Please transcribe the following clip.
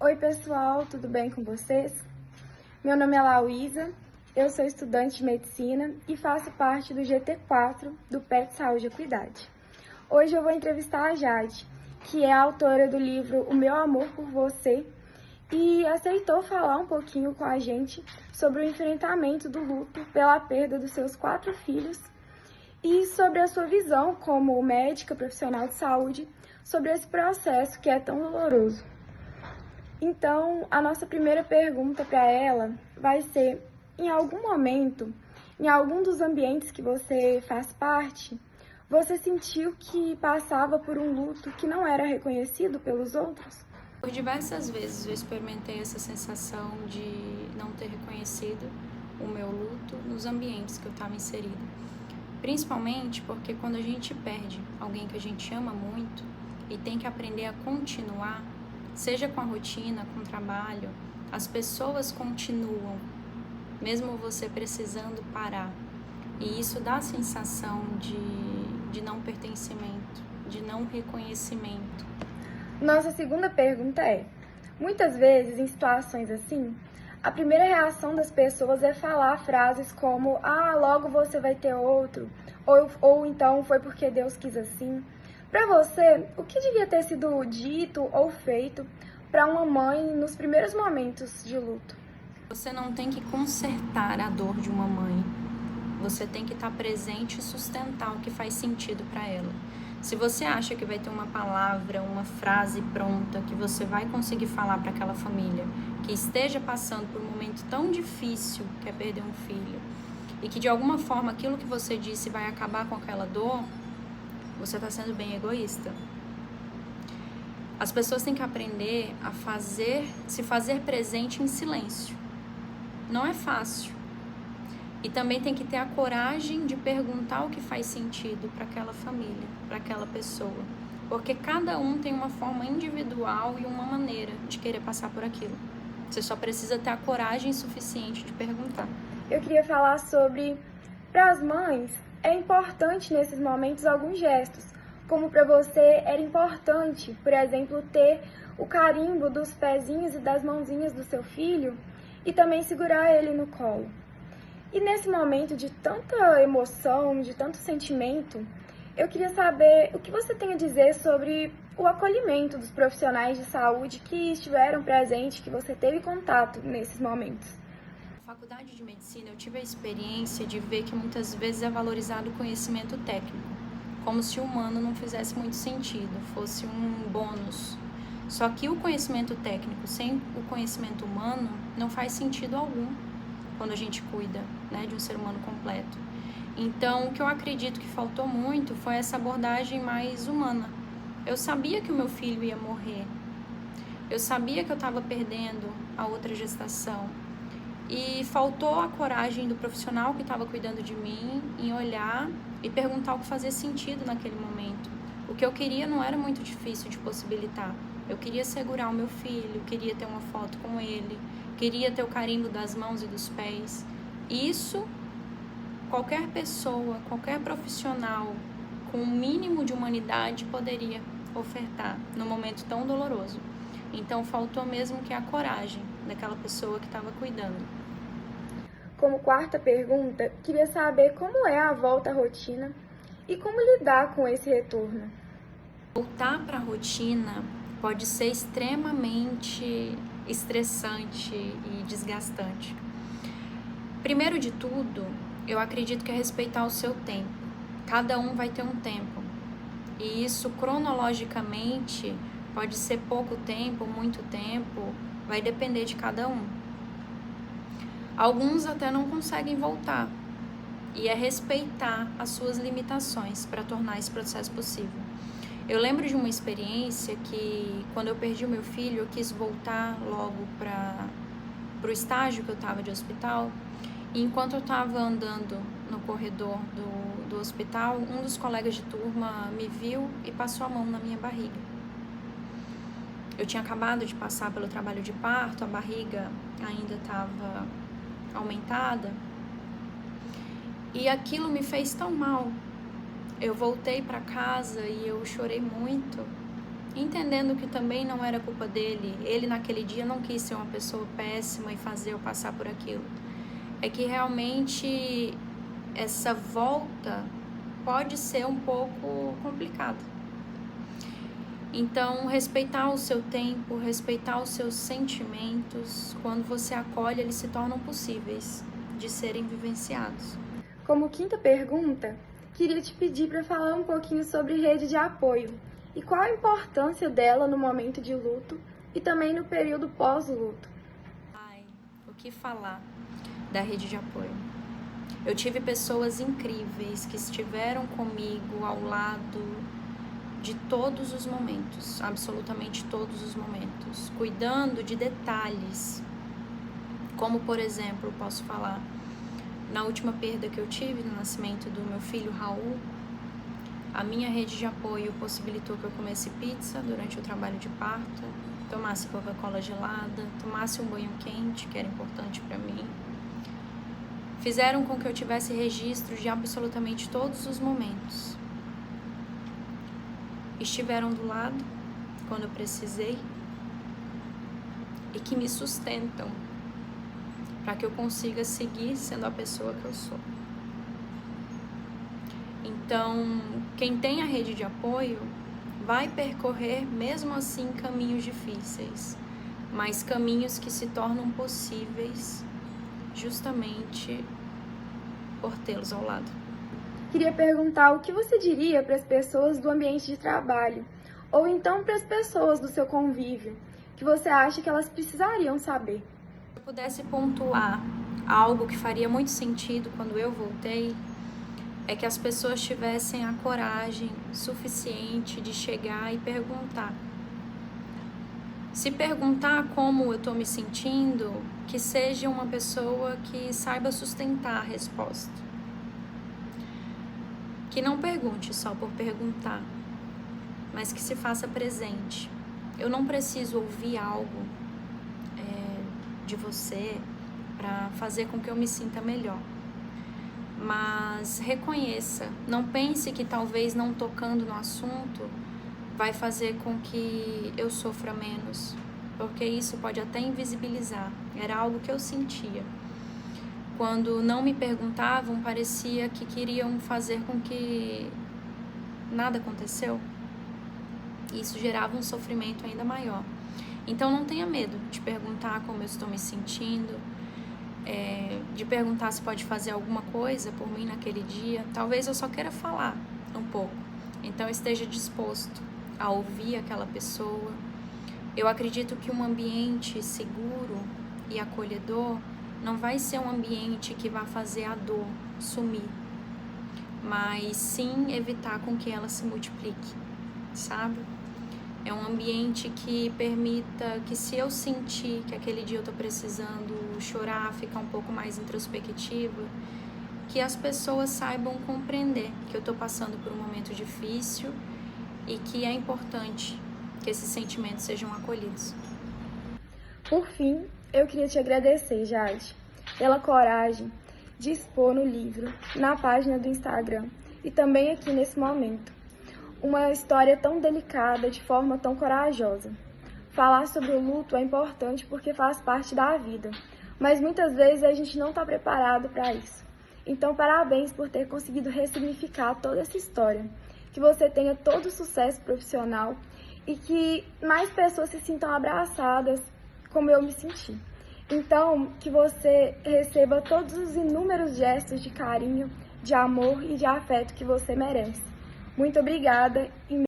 Oi pessoal, tudo bem com vocês? Meu nome é Lauísa, eu sou estudante de medicina e faço parte do GT4 do PET Saúde e Equidade. Hoje eu vou entrevistar a Jade, que é a autora do livro O Meu Amor por Você e aceitou falar um pouquinho com a gente sobre o enfrentamento do luto pela perda dos seus 4 filhos e sobre a sua visão como médica profissional de saúde sobre esse processo que é tão doloroso. Então, a nossa primeira pergunta para ela vai ser: em algum momento, em algum dos ambientes que você faz parte, você sentiu que passava por um luto que não era reconhecido pelos outros? Por diversas vezes eu experimentei essa sensação de não ter reconhecido o meu luto nos ambientes que eu estava inserida. Principalmente porque quando a gente perde alguém que a gente ama muito e tem que aprender a continuar, seja com a rotina, com o trabalho, as pessoas continuam, mesmo você precisando parar. E isso dá a sensação de não pertencimento, de não reconhecimento. Nossa segunda pergunta é: muitas vezes, em situações assim, a primeira reação das pessoas é falar frases como "ah, logo você vai ter outro", ou então "foi porque Deus quis assim". Para você, o que devia ter sido dito ou feito para uma mãe nos primeiros momentos de luto? Você não tem que consertar a dor de uma mãe. Você tem que estar presente e sustentar o que faz sentido para ela. Se você acha que vai ter uma palavra, uma frase pronta que você vai conseguir falar para aquela família que esteja passando por um momento tão difícil que é perder um filho e que de alguma forma aquilo que você disse vai acabar com aquela dor, você está sendo bem egoísta. As pessoas têm que aprender a se fazer presente em silêncio. Não é fácil. E também tem que ter a coragem de perguntar o que faz sentido para aquela família, para aquela pessoa. Porque cada um tem uma forma individual e uma maneira de querer passar por aquilo. Você só precisa ter a coragem suficiente de perguntar. Eu queria falar sobre, para as mães, é importante nesses momentos alguns gestos, como para você era importante, por exemplo, ter o carimbo dos pezinhos e das mãozinhas do seu filho e também segurar ele no colo. E nesse momento de tanta emoção, de tanto sentimento, eu queria saber o que você tem a dizer sobre o acolhimento dos profissionais de saúde que estiveram presentes, que você teve contato nesses momentos. Na faculdade de medicina, eu tive a experiência de ver que muitas vezes é valorizado o conhecimento técnico, como se o humano não fizesse muito sentido, fosse um bônus. Só que o conhecimento técnico sem o conhecimento humano não faz sentido algum quando a gente cuida, né, de um ser humano completo. Então, o que eu acredito que faltou muito foi essa abordagem mais humana. Eu sabia que o meu filho ia morrer, eu sabia que eu estava perdendo a outra gestação, e faltou a coragem do profissional que estava cuidando de mim em olhar e perguntar o que fazia sentido naquele momento. O que eu queria não era muito difícil de possibilitar. Eu queria segurar o meu filho, queria ter uma foto com ele, queria ter o carimbo das mãos e dos pés. Isso, qualquer pessoa, qualquer profissional com um mínimo de humanidade poderia ofertar num momento tão doloroso. Então, faltou mesmo que a coragem daquela pessoa que estava cuidando. Como quarta pergunta, queria saber como é a volta à rotina e como lidar com esse retorno. Voltar para a rotina pode ser extremamente estressante e desgastante. Primeiro de tudo, eu acredito que é respeitar o seu tempo. Cada um vai ter um tempo. E isso cronologicamente pode ser pouco tempo, muito tempo, vai depender de cada um. Alguns até não conseguem voltar. E é respeitar as suas limitações para tornar esse processo possível. Eu lembro de uma experiência que, quando eu perdi o meu filho, eu quis voltar logo para o estágio que eu estava de hospital. E enquanto eu estava andando no corredor do hospital, um dos colegas de turma me viu e passou a mão na minha barriga. Eu tinha acabado de passar pelo trabalho de parto, a barriga ainda estava aumentada. E aquilo me fez tão mal. Eu voltei para casa e eu chorei muito. entendendo que também não era culpa dele, ele naquele dia não quis ser uma pessoa péssima e fazer eu passar por aquilo. É que realmente essa volta pode ser um pouco complicada. Então, respeitar o seu tempo, respeitar os seus sentimentos, quando você acolhe, eles se tornam possíveis de serem vivenciados. Como quinta pergunta, queria te pedir para falar um pouquinho sobre rede de apoio e qual a importância dela no momento de luto e também no período pós-luto. Ai, o que falar da rede de apoio? Eu tive pessoas incríveis que estiveram comigo ao lado de todos os momentos, absolutamente todos os momentos, cuidando de detalhes, como por exemplo, posso falar, na última perda que eu tive no nascimento do meu filho Raul, a minha rede de apoio possibilitou que eu comesse pizza durante o trabalho de parto, tomasse Coca-Cola gelada, tomasse um banho quente, que era importante para mim. Fizeram com que eu tivesse registro de absolutamente todos os momentos. Estiveram do lado quando eu precisei e que me sustentam para que eu consiga seguir sendo a pessoa que eu sou. Então, quem tem a rede de apoio vai percorrer mesmo assim caminhos difíceis, mas caminhos que se tornam possíveis justamente por tê-los ao lado. Queria perguntar o que você diria para as pessoas do ambiente de trabalho, ou então para as pessoas do seu convívio, que você acha que elas precisariam saber. Se eu pudesse pontuar algo que faria muito sentido quando eu voltei, é que as pessoas tivessem a coragem suficiente de chegar e perguntar. Se perguntar como eu estou me sentindo, que seja uma pessoa que saiba sustentar a resposta. Que não pergunte só por perguntar, mas que se faça presente. Eu não preciso ouvir algo de você para fazer com que eu me sinta melhor. Mas reconheça, não pense que talvez não tocando no assunto vai fazer com que eu sofra menos, porque isso pode até invisibilizar. Era algo que eu sentia. Quando não me perguntavam, parecia que queriam fazer com que nada aconteceu. Isso gerava um sofrimento ainda maior. Então não tenha medo de perguntar como eu estou me sentindo, de perguntar se pode fazer alguma coisa por mim naquele dia. Talvez eu só queira falar um pouco. Então esteja disposto a ouvir aquela pessoa. Eu acredito que um ambiente seguro e acolhedor não vai ser um ambiente que vai fazer a dor sumir, mas sim evitar com que ela se multiplique, sabe? É um ambiente que permita que, se eu sentir que aquele dia eu tô precisando chorar, ficar um pouco mais introspectiva, que as pessoas saibam compreender que eu tô passando por um momento difícil e que é importante que esses sentimentos sejam acolhidos. Por fim, eu queria te agradecer, Jade, pela coragem de expor no livro, na página do Instagram e também aqui nesse momento, uma história tão delicada de forma tão corajosa. Falar sobre o luto é importante porque faz parte da vida, mas muitas vezes a gente não está preparado para isso. Então, parabéns por ter conseguido ressignificar toda essa história. Que você tenha todo o sucesso profissional e que mais pessoas se sintam abraçadas como eu me senti. Então, que você receba todos os inúmeros gestos de carinho, de amor e de afeto que você merece. Muito obrigada.